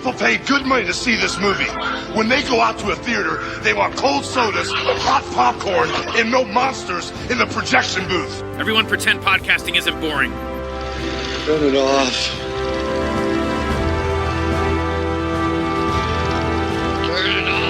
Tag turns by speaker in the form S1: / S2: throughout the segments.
S1: People pay good money to see this movie. When they go out to a theater, they want cold sodas, hot popcorn, and no monsters in the projection booth.
S2: Everyone pretend podcasting isn't boring.
S3: Turn it off. Turn it off.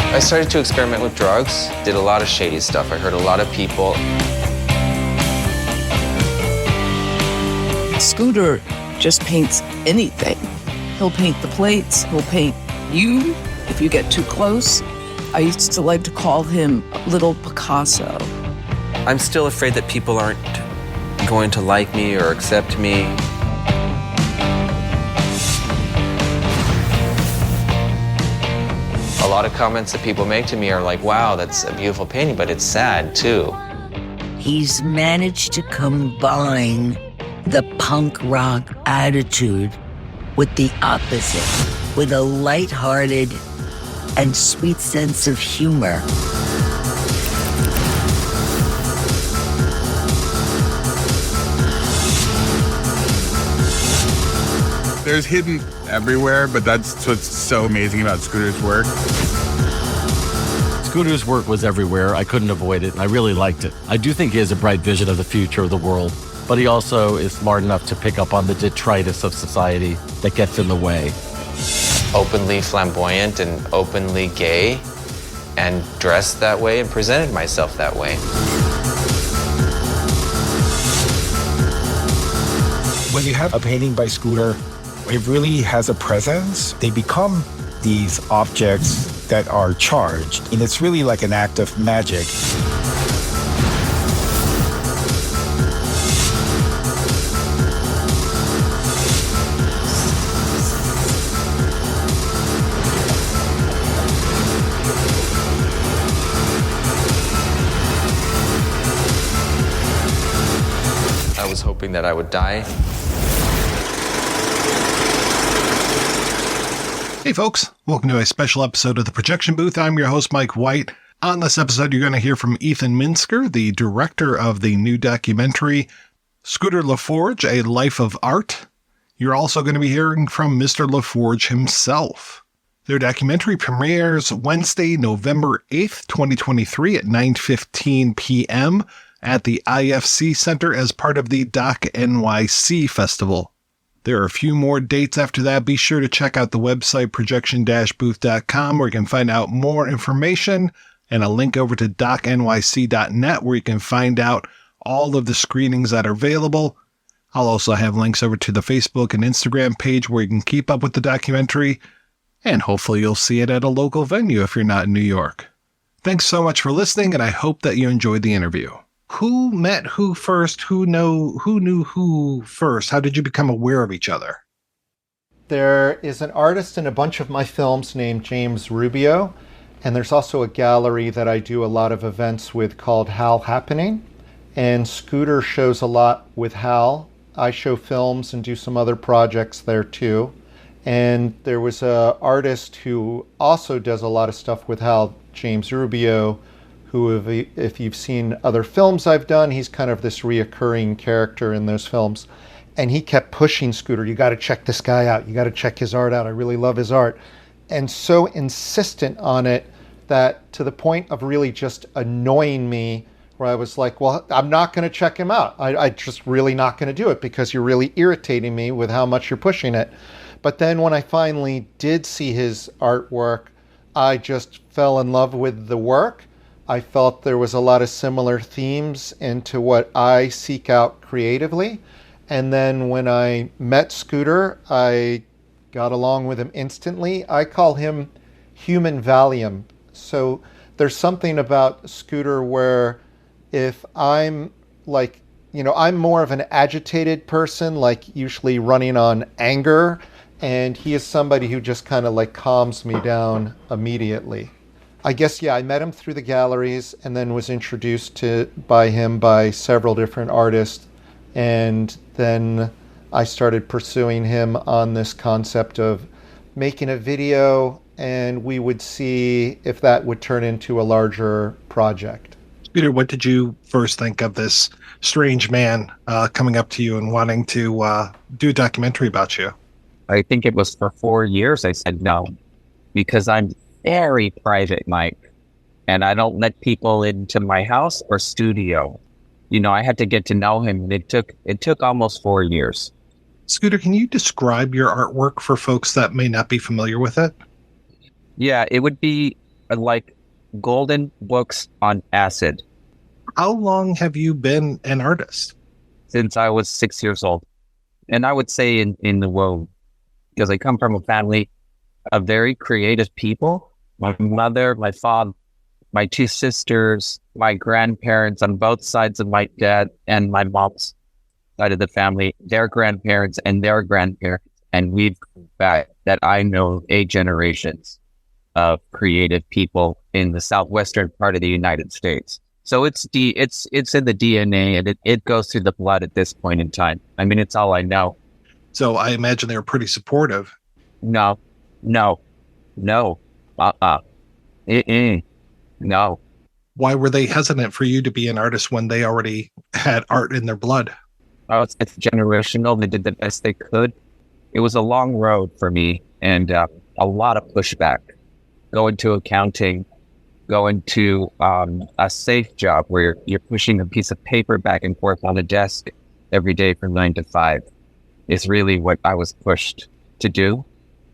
S4: I started to experiment with drugs, did a lot of shady stuff. I hurt a lot of people.
S5: Scooter just paints anything. He'll paint the plates, he'll paint you if you get too close. I used to like to call him Little Picasso.
S4: I'm still afraid that people aren't going to like me or accept me. A lot of comments that people make to me are like, wow, that's a beautiful painting, but it's sad too.
S6: He's managed to combine the punk rock attitude with the opposite, with a lighthearted and sweet sense of humor.
S7: There's hidden everywhere, but that's what's so amazing about Scooter's work.
S8: Scooter's work was everywhere. I couldn't avoid it, and I really liked it. I do think he has a bright vision of the future of the world, but he also is smart enough to pick up on the detritus of society that gets in the way.
S4: Openly flamboyant and openly gay, and dressed that way and presented myself that way.
S9: When you have a painting by Scooter, it really has a presence. They become these objects that are charged, and it's really like an act of magic.
S4: I was hoping that I would die.
S10: Hey folks, welcome to a special episode of The Projection Booth. I'm your host, Mike White. On this episode, you're going to hear from Ethan Minsker, the director of the new documentary, Scooter LaForge, A Life of Art. You're also going to be hearing from Mr. LaForge himself. Their documentary premieres Wednesday, November 8th, 2023 at 9:15 p.m. at the IFC Center as part of the Doc NYC Festival. There are a few more dates after that. Be sure to check out the website projection-booth.com where you can find out more information, and a link over to docnyc.net where you can find out all of the screenings that are available. I'll also have links over to the Facebook and Instagram page where you can keep up with the documentary, and hopefully you'll see it at a local venue if you're not in New York. Thanks so much for listening, and I hope that you enjoyed the interview. Who met who first? Who knew who first? How did you become aware of each other?
S11: There is an artist in a bunch of my films named James Rubio, and there's also a gallery that I do a lot of events with called Hal Happening. And Scooter shows a lot with Hal. I show films and do some other projects there too. And there was an artist who also does a lot of stuff with Hal, James Rubio, who, if you've seen other films I've done, he's kind of this reoccurring character in those films. And he kept pushing Scooter, you got to check this guy out. You got to check his art out. I really love his art. And so insistent on it that to the point of really just annoying me, where I was like, well, I'm not going to check him out. I just really not going to do it because you're really irritating me with how much you're pushing it. But then when I finally did see his artwork, I just fell in love with the work. I felt there was a lot of similar themes into what I seek out creatively. And then when I met Scooter, I got along with him instantly. I call him human Valium. So there's something about Scooter where if I'm like, I'm more of an agitated person, like usually running on anger. And he is somebody who just kind of like calms me down immediately. I guess, I met him through the galleries and then was introduced by him by several different artists. And then I started pursuing him on this concept of making a video, and we would see if that would turn into a larger project.
S10: Peter, what did you first think of this strange man coming up to you and wanting to do a documentary about you?
S12: I think it was for 4 years I said no, because I'm very private, Mike, and I don't let people into my house or studio. You know, I had to get to know him, and it took almost 4 years.
S10: Scooter, can you describe your artwork for folks that may not be familiar with it?
S12: Yeah, it would be like golden books on acid.
S10: How long have you been an artist?
S12: Since I was 6 years old. And I would say in the world, because I come from a family of very creative people. My mother, my father, my 2 sisters, my grandparents on both sides of my dad and my mom's side of the family, their grandparents and their grandparents. And we've back that I know 8 generations of creative people in the southwestern part of the United States. So it's in the DNA, and it goes through the blood at this point in time. I mean, it's all I know.
S10: So I imagine they were pretty supportive.
S12: No. No. No.
S10: Why were they hesitant for you to be an artist when they already had art in their blood?
S12: Oh, it's generational. They did the best they could. It was a long road for me, and a lot of pushback. Going to accounting, going to a safe job where you're pushing a piece of paper back and forth on a desk every day from 9 to 5 is really what I was pushed to do.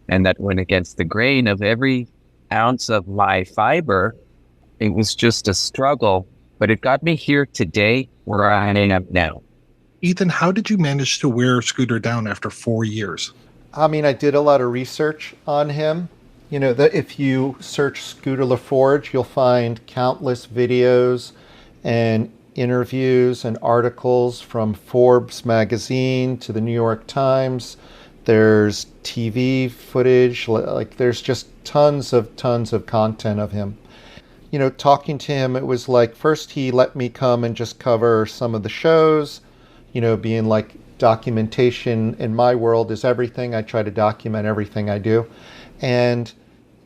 S12: And that went against the grain of every ounce of my fiber. It was just a struggle, but it got me here today where I am now.
S10: Ethan, how did you manage to wear Scooter down after 4 years?
S11: I mean, I did a lot of research on him. You know, that if you search Scooter LaForge, you'll find countless videos and interviews and articles from Forbes magazine to the New York Times. There's TV footage, like there's just tons of content of him. You know, talking to him, it was like, first he let me come and just cover some of the shows, you know, being like documentation in my world is everything. I try to document everything I do. And,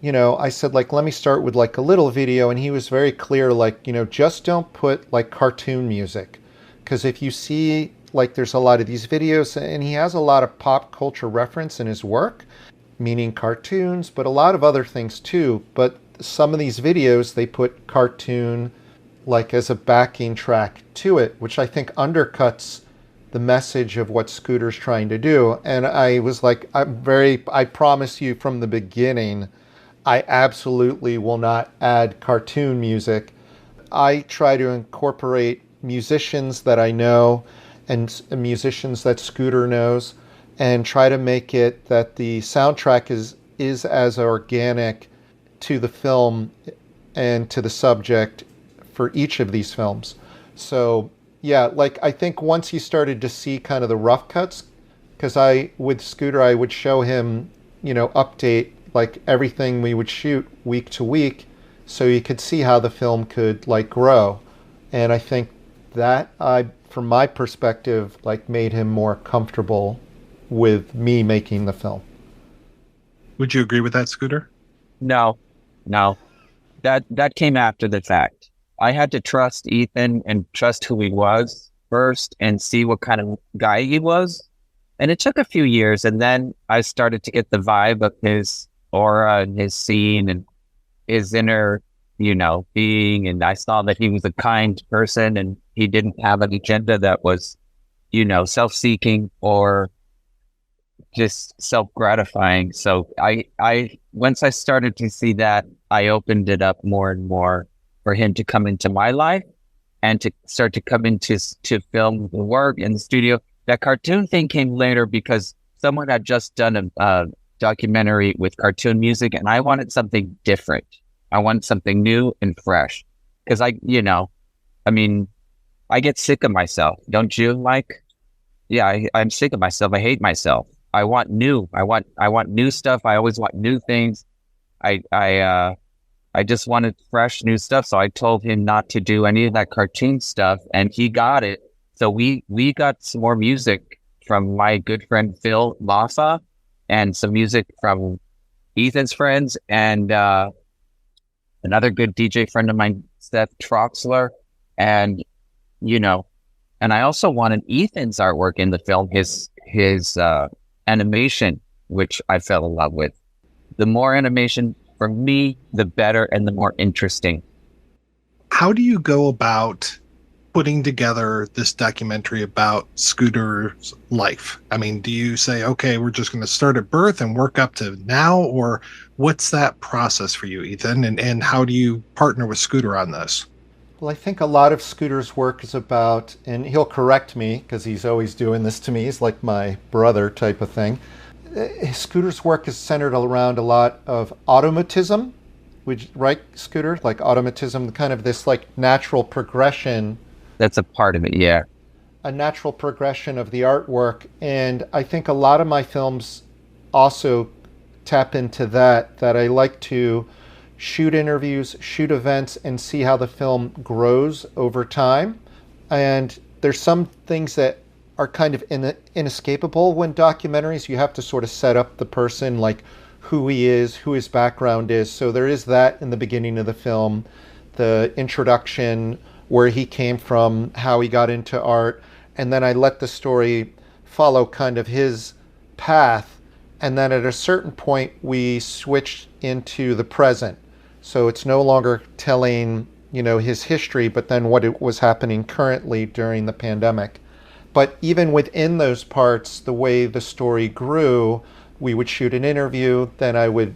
S11: you know, I said, like, let me start with like a little video. And he was very clear, like, you know, just don't put like cartoon music. Because if you see, like, there's a lot of these videos, and he has a lot of pop culture reference in his work, meaning cartoons, but a lot of other things too. But some of these videos, they put cartoon like as a backing track to it, which I think undercuts the message of what Scooter's trying to do. And I was like, I promise you from the beginning, I absolutely will not add cartoon music. I try to incorporate musicians that I know and musicians that Scooter knows, and try to make it that the soundtrack is as organic to the film and to the subject for each of these films. So yeah, like I think once he started to see kind of the rough cuts, because with Scooter, I would show him, you know, update like everything we would shoot week to week, so you could see how the film could like grow. And I think that from my perspective, like made him more comfortable with me making the film.
S10: Would you agree with that, Scooter?
S12: No. That came after the fact. I had to trust Ethan and trust who he was first and see what kind of guy he was. And it took a few years, and then I started to get the vibe of his aura and his scene and his inner, you know, being. And I saw that he was a kind person and he didn't have an agenda that was, you know, self-seeking or just self-gratifying. So I once I started to see that, I opened it up more and more for him to come into my life and to start to come into to film the work in the studio. That cartoon thing came later because someone had just done a documentary with cartoon music, and I wanted something different. I wanted something new and fresh. Because I get sick of myself. Don't you, Mike? Yeah, I'm sick of myself. I hate myself. I want new. I want new stuff. I always want new things. I just wanted fresh, new stuff. So I told him not to do any of that cartoon stuff, and he got it. So we got some more music from my good friend Phil Lassa, and some music from Ethan's friends, and another good DJ friend of mine, Seth Troxler, and and I also wanted Ethan's artwork in the film, his animation, which I fell in love with. The more animation for me, the better and the more interesting.
S10: How do you go about putting together this documentary about Scooter's life? I mean, do you say, okay, we're just going to start at birth and work up to now, or what's that process for you, Ethan? And how do you partner with Scooter on this?
S11: Well, I think a lot of Scooter's work is about, and he'll correct me because he's always doing this to me, he's like my brother type of thing. Scooter's work is centered around a lot of automatism, which, right, Scooter? Like automatism, kind of this like natural progression.
S12: That's a part of it, yeah.
S11: A natural progression of the artwork. And I think a lot of my films also tap into that I like to shoot interviews, shoot events, and see how the film grows over time. And there's some things that are kind of inescapable when documentaries. You have to sort of set up the person, like who he is, who his background is. So there is that in the beginning of the film, the introduction, where he came from, how he got into art, and then I let the story follow kind of his path. And then at a certain point, we switched into the present. So it's no longer telling, his history, but then what it was happening currently during the pandemic. But even within those parts, the way the story grew, we would shoot an interview, then I would,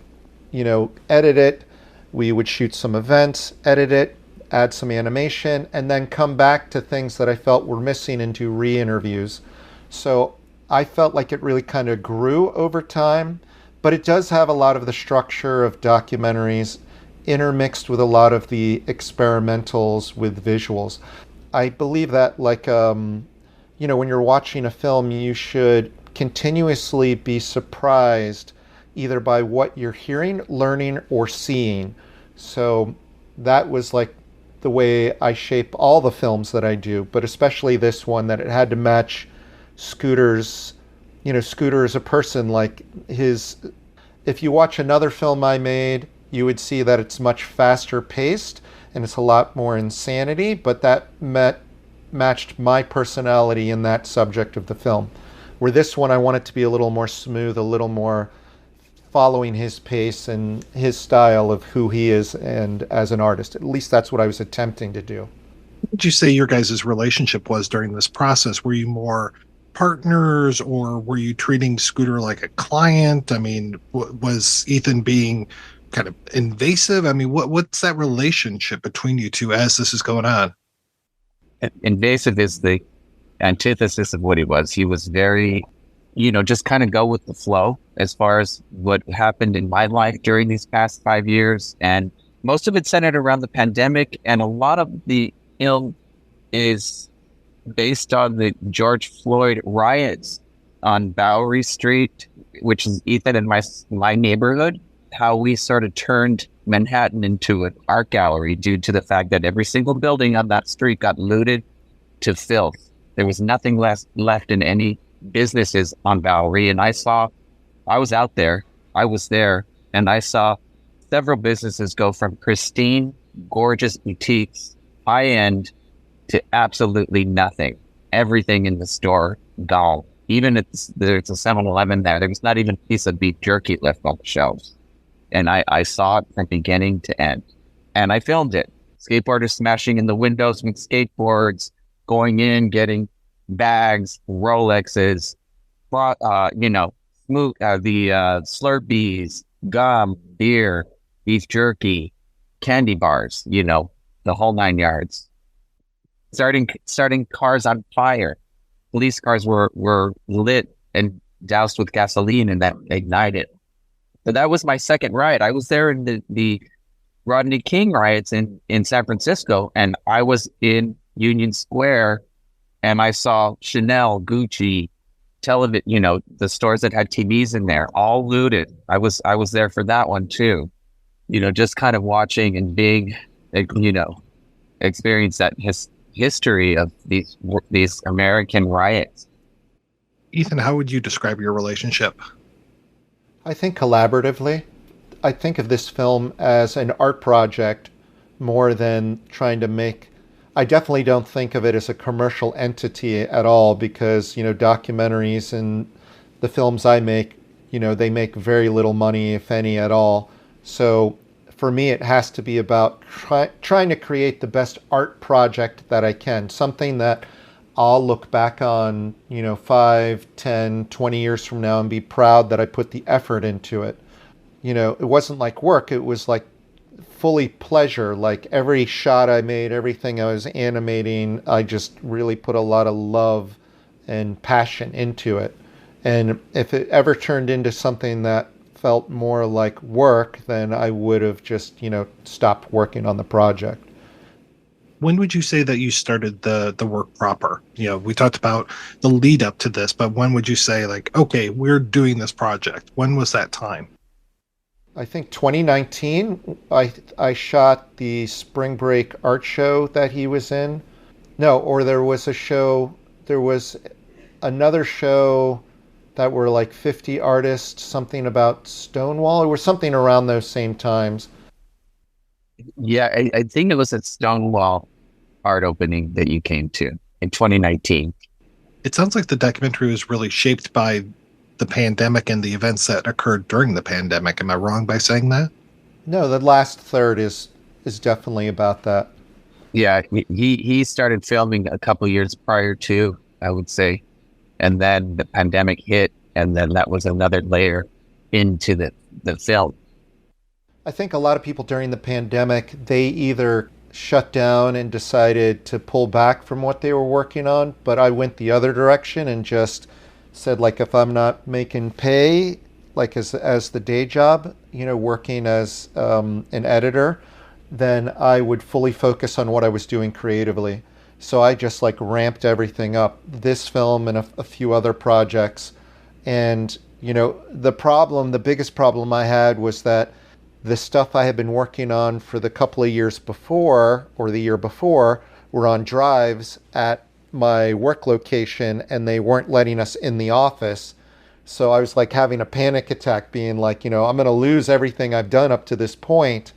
S11: edit it. We would shoot some events, edit it, add some animation, and then come back to things that I felt were missing and do re-interviews. So I felt like it really kind of grew over time, but it does have a lot of the structure of documentaries intermixed with a lot of the experimentals with visuals. I believe that when you're watching a film, you should continuously be surprised either by what you're hearing, learning, or seeing. So that was like the way I shape all the films that I do, but especially this one, that it had to match Scooter's, Scooter as a person. Like if you watch another film I made, you would see that it's much faster paced and it's a lot more insanity, but that matched my personality in that subject of the film. Where this one, I want it to be a little more smooth, a little more following his pace and his style of who he is and as an artist. At least that's what I was attempting to do.
S10: What would you say your guys' relationship was during this process? Were you more partners, or were you treating Scooter like a client? I mean, was Ethan being kind of invasive? I mean, what's that relationship between you two as this is going on?
S12: Invasive is the antithesis of what he was. He was very, just kind of go with the flow as far as what happened in my life during these past 5 years. And most of it centered around the pandemic. And a lot of the film is based on the George Floyd riots on Bowery Street, which is Ethan and my neighborhood. How we sort of turned Manhattan into an art gallery due to the fact that every single building on that street got looted to filth. There was nothing left in any businesses on Bowery. And I was out there, I was there, and I saw several businesses go from pristine, gorgeous boutiques, high-end, to absolutely nothing. Everything in the store gone. Even there's a 7-Eleven there was not even a piece of beef jerky left on the shelves. And I saw it from beginning to end. And I filmed it. Skateboarders smashing in the windows with skateboards, going in, getting bags, Rolexes, Slurpees, gum, beer, beef jerky, candy bars, the whole 9 yards. Starting cars on fire. Police cars were lit and doused with gasoline, and that ignited. But that was my second riot. I was there in the Rodney King riots in San Francisco, and I was in Union Square, and I saw Chanel, Gucci, television, the stores that had TVs in there, all looted. I was there for that one too. Just kind of watching and being, experience that history of these American riots.
S10: Ethan, how would you describe your relationship?
S11: I think collaboratively. I think of this film as an art project more than trying to make. I definitely don't think of it as a commercial entity at all because, documentaries and the films I make, they make very little money, if any at all. So for me, it has to be about trying to create the best art project that I can, something that I'll look back on, 5, 10, 20 years from now and be proud that I put the effort into it. It wasn't like work. It was like fully pleasure. Like every shot I made, everything I was animating, I just really put a lot of love and passion into it. And if it ever turned into something that felt more like work, then I would have just, stopped working on the project.
S10: When would you say that you started the work proper? We talked about the lead up to this, but when would you say like, okay, we're doing this project? When was that time?
S11: I think 2019, I shot the spring break art show that he was in. No, or there was another show that were like 50 artists, something about Stonewall. It was something around those same times.
S12: Yeah, I think it was at Stonewall art opening that you came to in 2019.
S10: It sounds like the documentary was really shaped by the pandemic and the events that occurred during the pandemic. Am I wrong by saying that?
S11: No, the last third is definitely about that.
S12: Yeah, he started filming a couple years prior to, I would say. And then the pandemic hit, and then that was another layer into the film.
S11: I think a lot of people during the pandemic, they either shut down and decided to pull back from what they were working on, but I went the other direction and just said, like, if I'm not making pay, like as the day job, working as an editor, then I would fully focus on what I was doing creatively. So I just like ramped everything up, this film and a few other projects. And, the biggest problem I had was that the stuff I had been working on for the couple of years before, or the year before, were on drives at my work location, and they weren't letting us in the office. So I was like having a panic attack, being like, I'm going to lose everything I've done up to this point.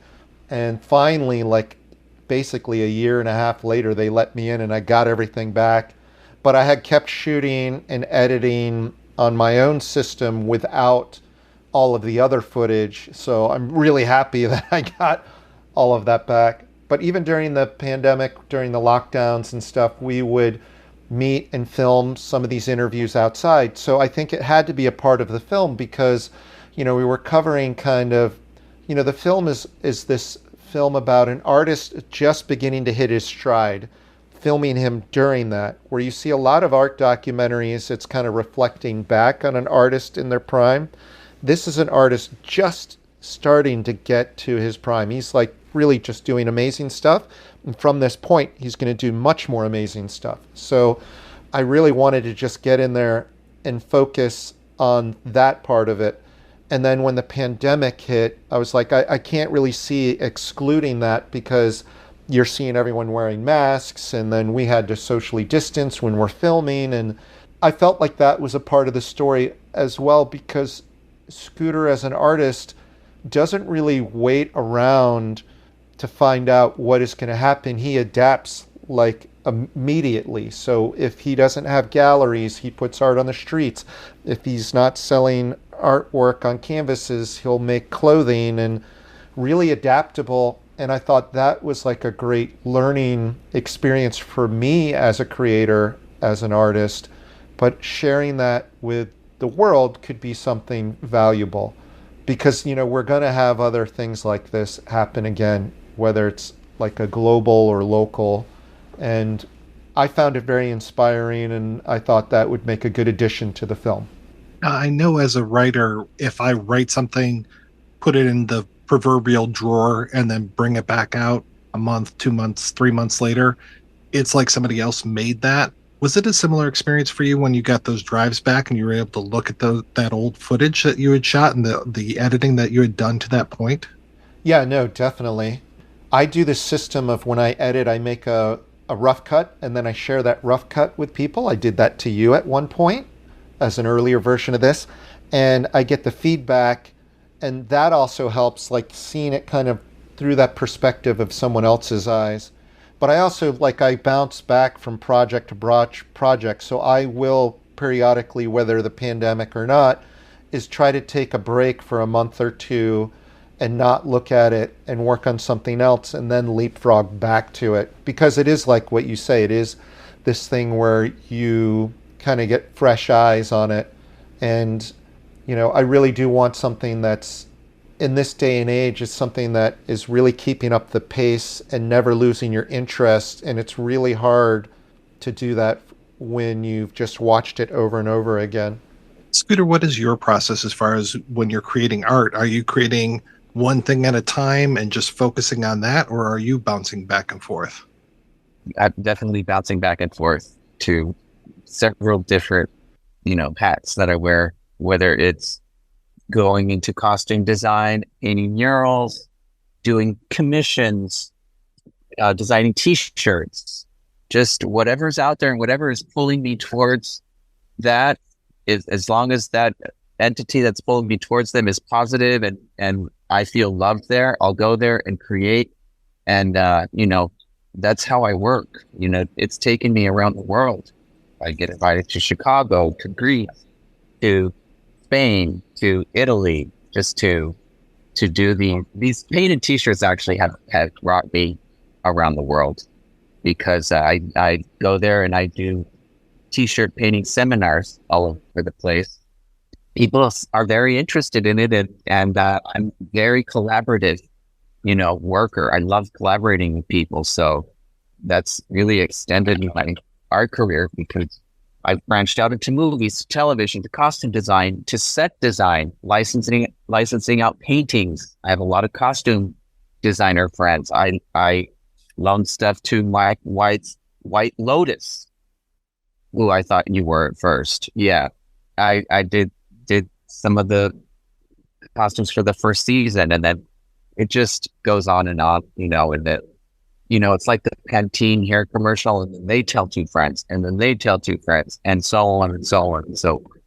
S11: And finally, like basically a year and a half later, they let me in and I got everything back. But I had kept shooting and editing on my own system without all of the other footage. So I'm really happy that I got all of that back. But even during the pandemic, during the lockdowns and stuff, we would meet and film some of these interviews outside. So I think it had to be a part of the film because, we were covering kind of, the film is this film about an artist just beginning to hit his stride, filming him during that, where you see a lot of art documentaries, it's kind of reflecting back on an artist in their prime. This is an artist just starting to get to his prime. He's like really just doing amazing stuff. And from this point, he's going to do much more amazing stuff. So I really wanted to just get in there and focus on that part of it. And then when the pandemic hit, I was like, I can't really see excluding that because you're seeing everyone wearing masks. And then we had to socially distance when we're filming. And I felt like that was a part of the story as well because Scooter as an artist doesn't really wait around to find out what is going to happen. He adapts like immediately. So if he doesn't have galleries, he puts art on the streets. If he's not selling artwork on canvases, he'll make clothing and really adaptable. And I thought that was like a great learning experience for me as a creator, as an artist. But sharing that with the world could be something valuable because, we're going to have other things like this happen again, whether it's like a global or local. And I found it very inspiring, and I thought that would make a good addition to the film.
S10: I know as a writer, if I write something, put it in the proverbial drawer, and then bring it back out a month, 2 months, 3 months later, it's like somebody else made that. Was it a similar experience for you when you got those drives back and you were able to look at that old footage that you had shot and the editing that you had done to that point?
S11: Yeah, no, definitely. I do this system of when I edit, I make a rough cut and then I share that rough cut with people. I did that to you at one point. as an earlier version of this, and I get the feedback, and that also helps, like seeing it kind of through that perspective of someone else's eyes. But I also, like, I bounce back from project to project, so I will periodically, whether the pandemic or not, is try to take a break for a month or two and not look at it and work on something else and then leapfrog back to it. Because it is like what you say, it is this thing where you kind of get fresh eyes on it. And, you know, I really do want something that's, in this day and age, is something that is really keeping up the pace and never losing your interest. And it's really hard to do that when you've just watched it over and over again.
S10: Scooter, what is your process as far as when you're creating art? Are you creating one thing at a time and just focusing on that, or are you bouncing back and forth?
S12: I'm definitely bouncing back and forth to several different, hats that I wear, whether it's going into costume design, painting murals, doing commissions, designing t-shirts, just whatever's out there and whatever is pulling me towards that, is, as long as that entity that's pulling me towards them is positive and I feel loved there, I'll go there and create. And, that's how I work. It's taken me around the world. I get invited to Chicago, to Greece, to Spain, to Italy, just to do these painted t-shirts actually have brought me around the world, because I go there and I do t-shirt painting seminars all over the place. People are very interested in it, and I'm very collaborative, worker. I love collaborating with people. So that's really extended my art career, because I've branched out into movies, to television, to costume design, to set design, licensing out paintings. I have a lot of costume designer friends. I loaned stuff to my White Lotus, who I thought you were at first. Yeah, I did some of the costumes for the first season, and then it just goes on, and then it's like the Pantene hair commercial, and then they tell two friends, and then they tell two friends, and so on and so on and so on.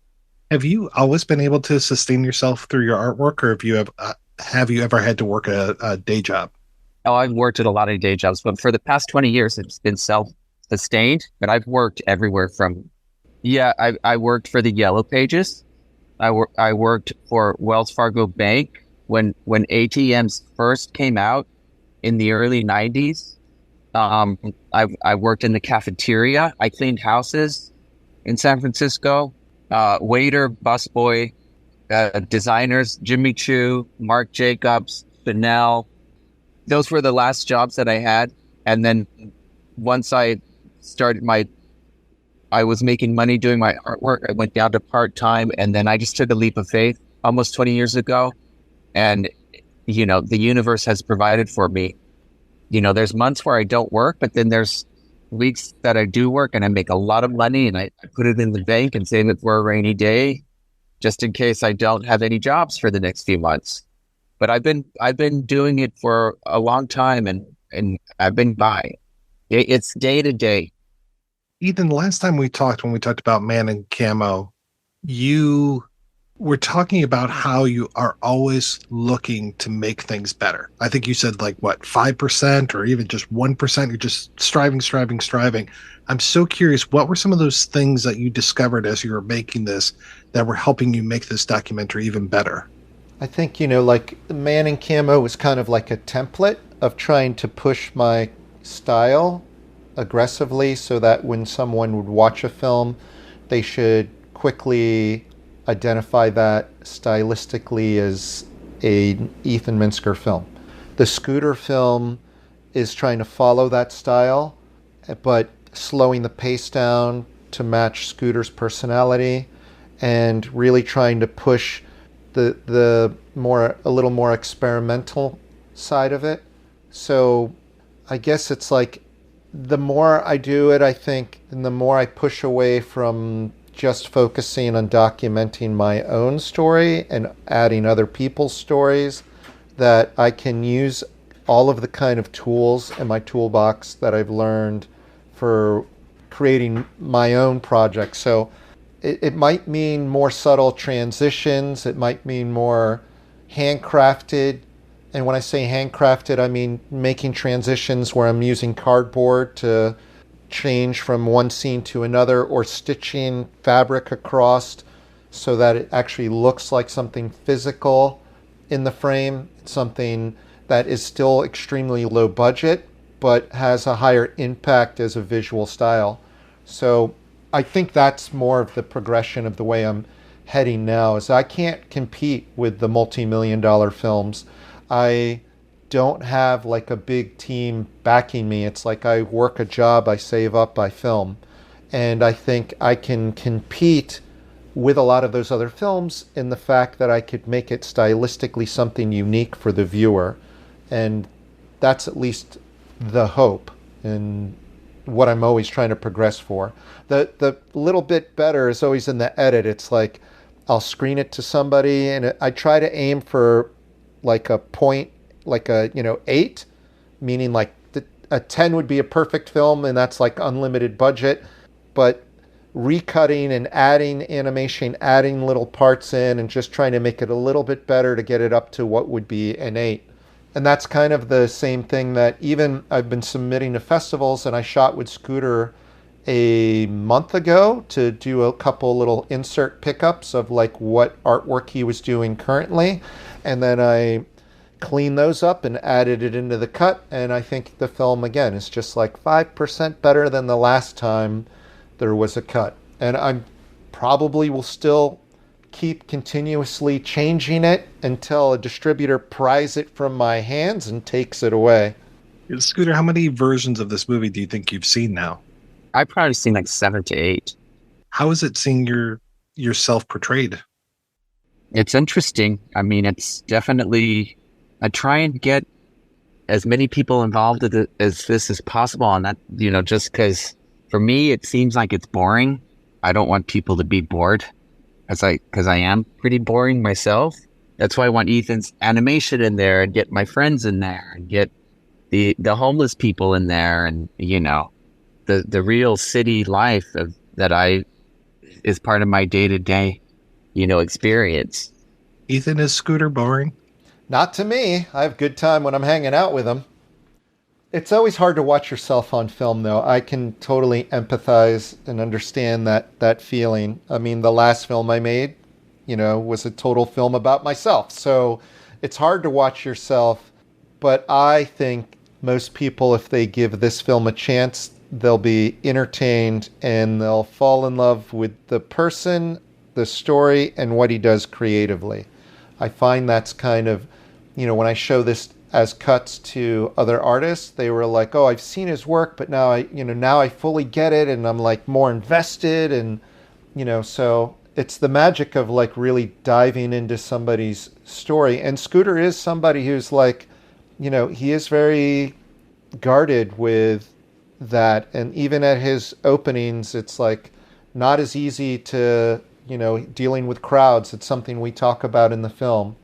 S10: Have you always been able to sustain yourself through your artwork, or have you ever had to work a day job?
S12: Oh, I've worked at a lot of day jobs, but for the past 20 years, it's been self-sustained. But I've worked everywhere from, I worked for the Yellow Pages. I worked for Wells Fargo Bank when ATMs first came out in the early 90s. I worked in the cafeteria. I cleaned houses in San Francisco. Waiter, busboy, designers, Jimmy Choo, Marc Jacobs, Chanel. Those were the last jobs that I had. And then once I started I was making money doing my artwork, I went down to part-time, and then I just took a leap of faith almost 20 years ago. And, the universe has provided for me. There's months where I don't work, but then there's weeks that I do work and I make a lot of money, and I put it in the bank and save it for a rainy day, just in case I don't have any jobs for the next few months. But I've been doing it for a long time, and I've been by. It's day to day.
S10: Ethan, the last time we talked, when we talked about Man in Camo, you were talking about how you are always looking to make things better. I think you said 5% or even just 1%. You're just striving. I'm so curious, what were some of those things that you discovered as you were making this that were helping you make this documentary even better?
S11: I think, Man in Camo was kind of like a template of trying to push my style aggressively, so that when someone would watch a film, they should quickly identify that stylistically as a Ethan Minsker film. The Scooter film is trying to follow that style, but slowing the pace down to match Scooter's personality, and really trying to push a little more experimental side of it. So I guess it's like, the more I do it, I think, and the more I push away from just focusing on documenting my own story and adding other people's stories, that I can use all of the kind of tools in my toolbox that I've learned for creating my own project. So it might mean more subtle transitions. It might mean more handcrafted. And when I say handcrafted, I mean making transitions where I'm using cardboard to change from one scene to another, or stitching fabric across so that it actually looks like something physical in the frame, something that is still extremely low budget but has a higher impact as a visual style. So I think that's more of the progression of the way I'm heading now, is I can't compete with the multi-million-dollar films. I don't have like a big team backing me. It's like I work a job, I save up, I film. And I think I can compete with a lot of those other films in the fact that I could make it stylistically something unique for the viewer. And that's at least the hope and what I'm always trying to progress for. The little bit better is always in the edit. It's like I'll screen it to somebody and I try to aim for like a point, like a 8, meaning like a 10 would be a perfect film, and that's like unlimited budget. But recutting and adding animation, adding little parts in, and just trying to make it a little bit better to get it up to what would be an 8. And that's kind of the same thing that even I've been submitting to festivals, and I shot with Scooter a month ago to do a couple little insert pickups of like what artwork he was doing currently. And then I cleaned those up and added it into the cut. And I think the film, again, is just like 5% better than the last time there was a cut. And I probably will still keep continuously changing it until a distributor pries it from my hands and takes it away.
S10: Scooter, how many versions of this movie do you think you've seen now?
S12: I've probably seen like 7 to 8.
S10: How is it seeing yourself portrayed?
S12: It's interesting. I mean, it's definitely, I try and get as many people involved as this as possible on that, just because for me, it seems like it's boring. I don't want people to be bored because I am pretty boring myself. That's why I want Ethan's animation in there and get my friends in there and get the homeless people in there and, the real city life that is part of my day-to-day, experience.
S10: Ethan, is Scooter boring?
S11: Not to me. I have a good time when I'm hanging out with him. It's always hard to watch yourself on film, though. I can totally empathize and understand that feeling. I mean, the last film I made, was a total film about myself. So it's hard to watch yourself. But I think most people, if they give this film a chance, they'll be entertained and they'll fall in love with the person, the story, and what he does creatively. I find that's kind of, when I show this as cuts to other artists, they were like, "Oh, I've seen his work, but now I fully get it, and I'm like more invested." And so it's the magic of like really diving into somebody's story. And Scooter is somebody who's like, he is very guarded with that, and even at his openings, it's like not as easy to dealing with crowds. It's something we talk about in the film.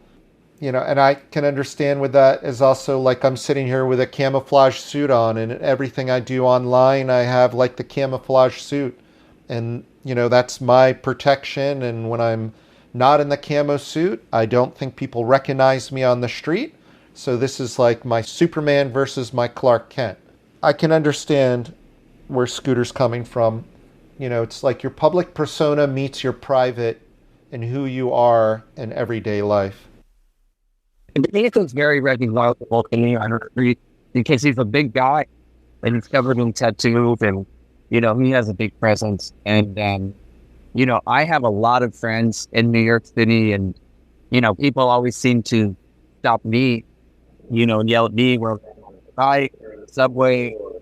S11: And I can understand with that is also like I'm sitting here with a camouflage suit on, and everything I do online, I have like the camouflage suit. And, that's my protection. And when I'm not in the camo suit, I don't think people recognize me on the street. So this is like my Superman versus my Clark Kent. I can understand where Scooter's coming from. It's like your public persona meets your private and who you are in everyday life.
S12: And Ethan's very recognizable to me. I don't know, in case he's a big guy and he's covered in tattoos and, he has a big presence. And, I have a lot of friends in New York City and, people always seem to stop me, and yell at me where I'm on the bike or in the subway or,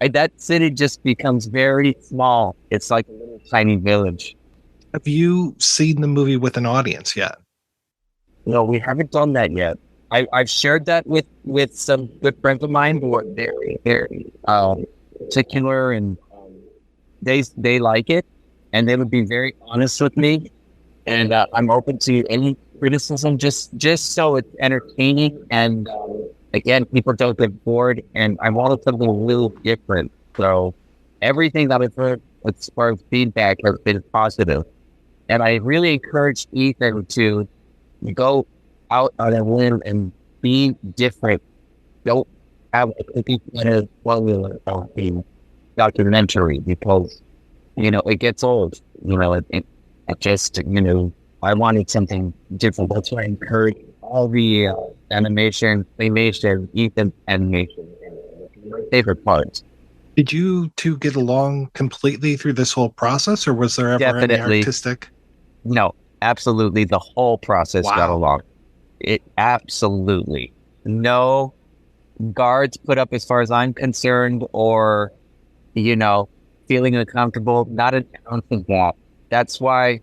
S12: that city just becomes very small. It's like a little tiny village.
S10: Have you seen the movie with an audience yet?
S12: No, we haven't done that yet. I've shared that with some good friends of mine who are very, very particular, and they like it, and they would be very honest with me. And I'm open to any criticism, just so it's entertaining. And again, people don't get bored, and I wanted something a little different. So everything that I've heard as far as feedback has been positive. And I really encouraged Ethan to go out on a limb and be different. Don't have a cookie cutter formula of the documentary because, it gets old. It just, I wanted something different. That's why I encourage all the animation, claymation, Ethan animation. My favorite parts.
S10: Did you two get along completely through this whole process, or was there ever
S12: Definitely.
S10: any artistic?
S12: No, absolutely. The whole process got along. It absolutely. No guards put up as far as I'm concerned or, feeling uncomfortable. Not an ounce of that. That's why,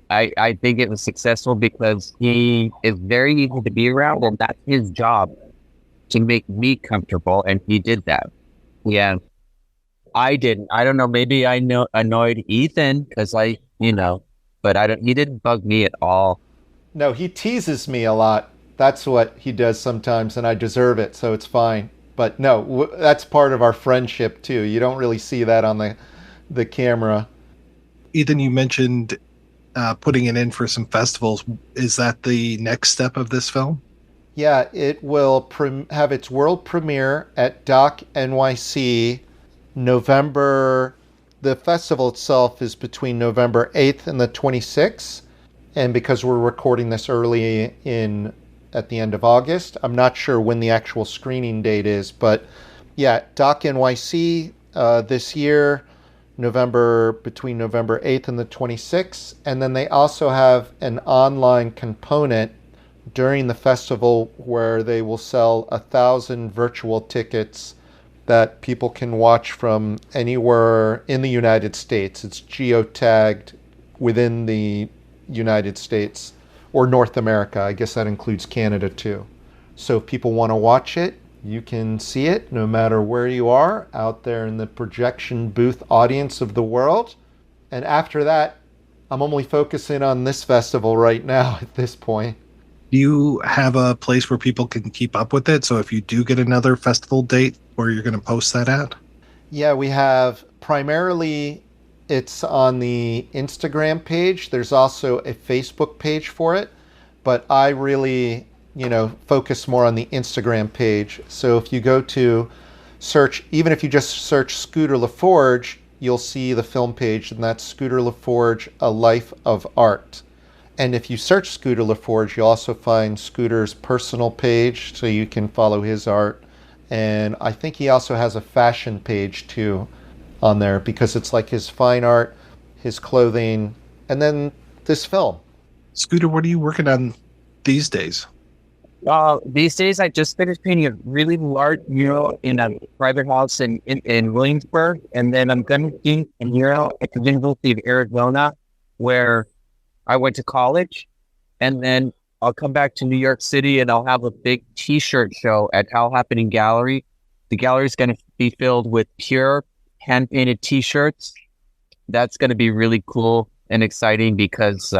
S12: I think it was successful because he is very easy to be around and that's his job to make me comfortable. And he did that. Yeah. I didn't. I don't know. Maybe I annoyed Ethan because but he didn't bug me at all.
S11: No, he teases me a lot. That's what he does sometimes, and I deserve it, so it's fine. But no, that's part of our friendship too. You don't really see that on the camera.
S10: Ethan, you mentioned putting it in for some festivals. Is that the next step of this film?
S11: Yeah, it will have its world premiere at Doc NYC November. The festival itself is between November 8th and the 26th. And because we're recording this early at the end of August, I'm not sure when the actual screening date is. But yeah, Doc NYC this year, between November 8th and the 26th. And then they also have an online component during the festival where they will sell 1,000 virtual tickets that people can watch from anywhere in the United States. It's geotagged within the United States or North America. I guess that includes Canada too. So if people want to watch it, you can see it no matter where you are out there in the projection booth audience of the world. And after that, I'm only focusing on this festival right now at this point.
S10: Do you have a place where people can keep up with it? So if you do get another festival date, where you're going to post that at?
S11: Yeah, we have primarily it's on the Instagram page. There's also a Facebook page for it, but I really, focus more on the Instagram page. So if you go to search, even if you just search Scooter LaForge, you'll see the film page, and that's Scooter LaForge, A Life of Art. And if you search Scooter LaForge, you'll also find Scooter's personal page, so you can follow his art. And I think he also has a fashion page too on there because it's like his fine art, his clothing, and then this film.
S10: Scooter, what are you working on these days?
S12: These days, I just finished painting a really large mural in a private house in Williamsburg. And then I'm going to paint a mural at the University of Arizona where I went to college. And then I'll come back to New York City and I'll have a big t-shirt show at How Happening Gallery. The gallery is going to be filled with pure hand-painted t-shirts. That's going to be really cool and exciting because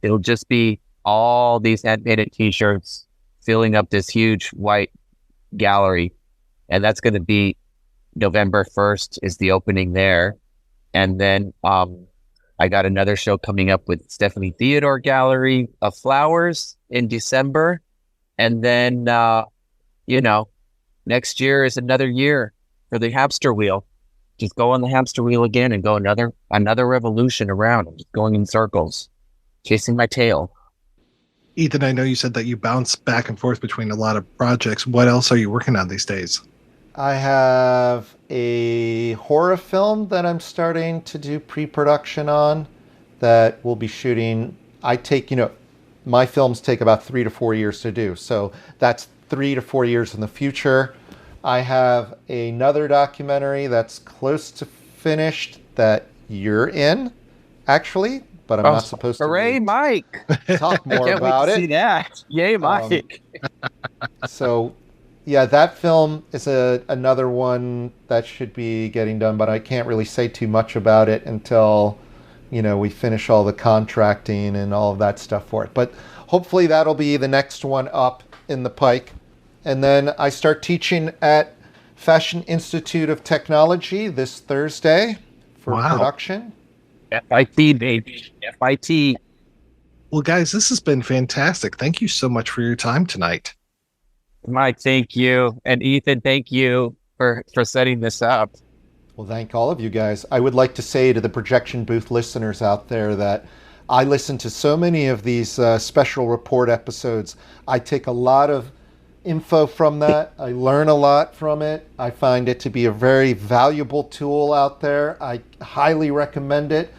S12: it'll just be all these hand-painted t-shirts filling up this huge white gallery. And that's going to be November 1st is the opening there. And then I got another show coming up with Stephanie Theodore Gallery of Flowers in December. And then, next year is another year for the hamster wheel. Just go on the hamster wheel again and go another revolution around. I'm just going in circles, chasing my tail.
S10: Ethan, I know you said that you bounce back and forth between a lot of projects. What else are you working on these days?
S11: I have a horror film that I'm starting to do pre-production on that we'll be shooting. My films take about 3 to 4 years to do. So that's 3 to 4 years in the future. I have another documentary that's close to finished that you're in, actually, but I'm not supposed to.
S12: Hooray, Mike!
S11: Talk more about it.
S12: See that? Yay, Mike!
S11: So, yeah, that film is another one that should be getting done, but I can't really say too much about it until, we finish all the contracting and all of that stuff for it. But hopefully that'll be the next one up in the pike. And then I start teaching at Fashion Institute of Technology this Thursday for production.
S12: FIT, baby. FIT.
S10: Well, guys, this has been fantastic. Thank you so much for your time tonight.
S12: Mike, thank you. And Ethan, thank you for setting this up.
S11: Well, thank all of you guys. I would like to say to the Projection Booth listeners out there that I listen to so many of these special report episodes. I take a lot of info from that. I learn a lot from it. I find it to be a very valuable tool out there. I highly recommend it.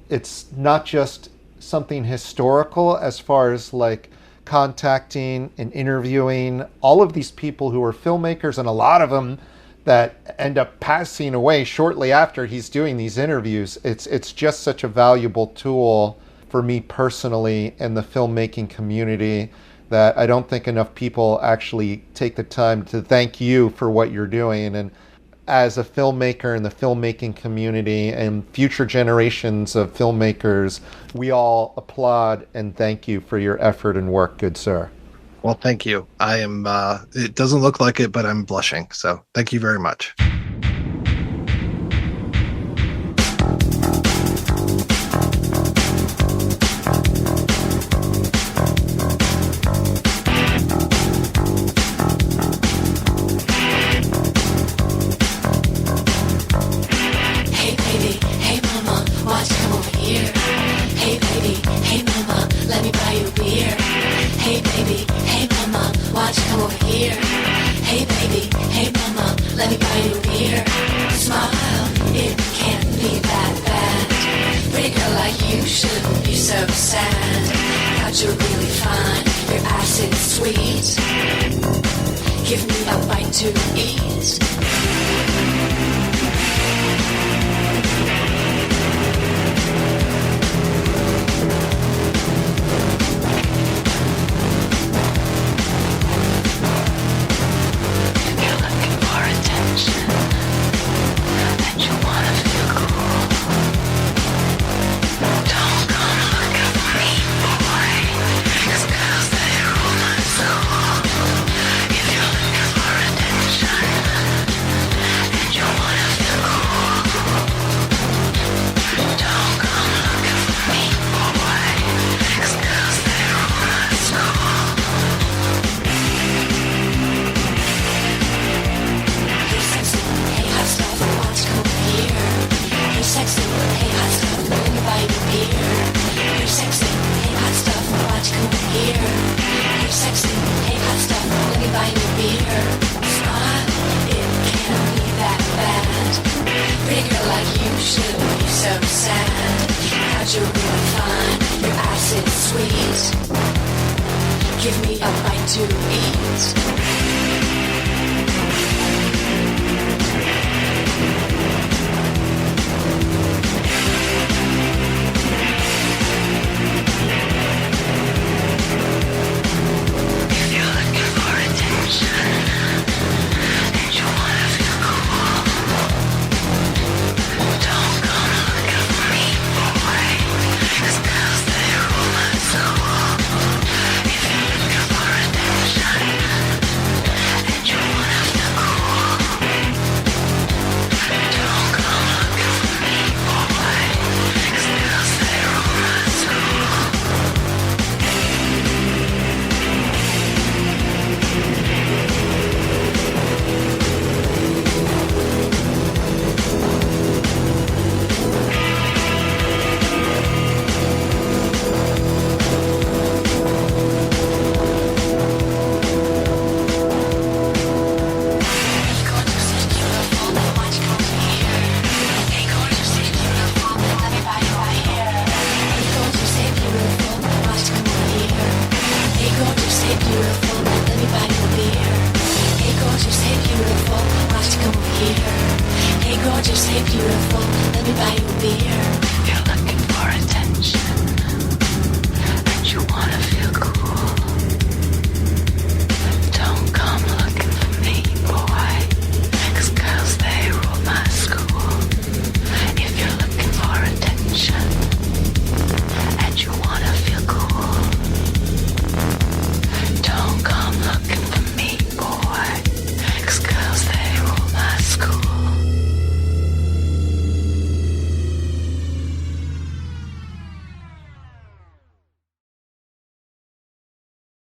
S11: It's not just something historical as far as like contacting and interviewing all of these people who are filmmakers, and a lot of them that end up passing away shortly after he's doing these interviews. It's just such a valuable tool for me personally and the filmmaking community that I don't think enough people actually take the time to thank you for what you're doing. And as a filmmaker in the filmmaking community and future generations of filmmakers, we all applaud and thank you for your effort and work, good sir.
S10: Well, thank you. I am, it doesn't look like it, but I'm blushing. So thank you very much.
S13: Hey baby, hey mama, watch, come over here. Hey baby, hey mama, let me buy you a beer. Hey baby, hey mama, watch, come over here. Hey baby, hey mama, let me buy you a beer. Smile, it can't be that bad. Pretty girl like you shouldn't be so sad. God, you're really fine, your acid's sweet. Give me a bite to eat. Give me a bite to eat. Hey, gorgeous, hey, beautiful, let me buy you a beer. You're looking